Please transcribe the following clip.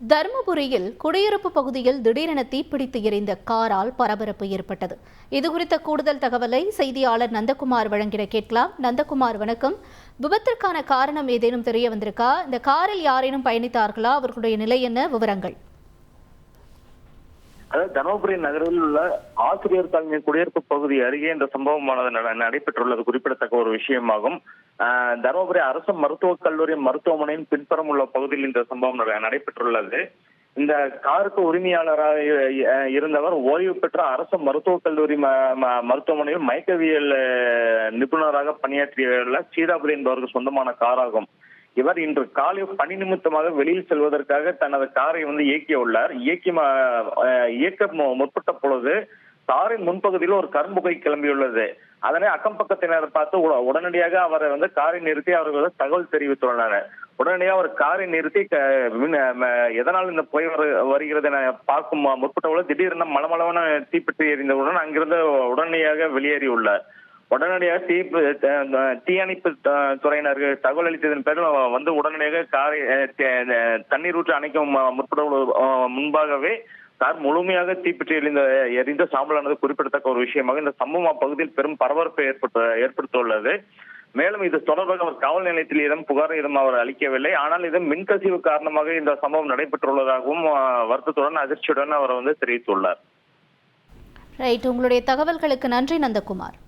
தருமபுரியில் குடியிருப்பு பகுதியில் திடீரென தீப்பிடித்து எரிந்த காரால் பரபரப்பு ஏற்பட்டது. இதுகுறித்த கூடுதல் தகவலை செய்தியாளர் நந்தகுமார் வழங்கிட கேட்கலாம். நந்தகுமார், வணக்கம். விபத்திற்கான காரணம் ஏதேனும் தெரிய வந்திருக்கா? இந்த காரில் யாரேனும் பயணித்தார்களா? அவர்களுடைய நிலை என்ன? விவரங்கள். அதாவது தருமபுரி நகரில் உள்ள ஆசிரியர் காலனி குடியிருப்பு பகுதி அருகே இந்த சம்பவமானது நடைபெற்றுள்ளது குறிப்பிடத்தக்க ஒரு விஷயமாகும். தருமபுரி அரசு மருத்துவக் கல்லூரி மருத்துவமனையின் பின்புறம் உள்ள பகுதியில் இந்த சம்பவம் நடைபெற்றுள்ளது. இந்த காருக்கு உரிமையாளராக இருந்தவர் ஓய்வு பெற்ற அரசு மருத்துவக் கல்லூரி மருத்துவமனையில் மயக்கவியல் நிபுணராக பணியாற்றியுள்ள சீதாபுரி என்பவருக்கு சொந்தமான காராகும். இவர் இன்று காலை பணி நிமித்தமாக வெளியில் செல்வதற்காக தனது காரை இயக்கியுள்ளார். இயக்க முற்பட்ட பொழுது காரின் முன்பகுதியில் ஒரு கரும்புகை கிளம்பியுள்ளது. அதனை அக்கம் பக்கத்தினர் பார்த்து உடனடியாக அவரை காரை நிறுத்தி அவர்கள் தகவல் தெரிவித்துள்ளனர். உடனடியாக அவர் காரை நிறுத்தி எதனால் இந்த புகை வருகிறது என பார்க்கும் முற்பட்ட பொழுது திடீரென மளமளவன தீப்பற்றி எறிந்தவுடன் அங்கிருந்து உடனடியாக வெளியேறியுள்ளார். உடனடியாக தீயணைப்பு துறையினருக்கு தகவல் அளித்ததன் பேரில் உடனடியாக காரை தண்ணீர் ஊற்றி அணைக்கும் முற்பட முன்பாகவே கார் முழுமையாக தீப்பற்றி எரிந்த சாம்பலானது குறிப்பிடத்தக்க ஒரு விஷயமாக இந்த சம்பவம் அப்பகுதியில் பெரும் பரபரப்பை ஏற்படுத்தியுள்ளது. மேலும் இது தொடர்பாக அவர் காவல் நிலையத்தில் ஏதும் புகார் ஏதும் அவர் அளிக்கவில்லை. ஆனால் இது மின்கசிவு காரணமாக இந்த சம்பவம் நடைபெற்றுள்ளதாகவும் வருத்தத்துடன் அதிர்ச்சியுடன் அவர் தெரிவித்துள்ளார். ரைட், உங்களுடைய தகவல்களுக்கு நன்றி நந்தகுமார்.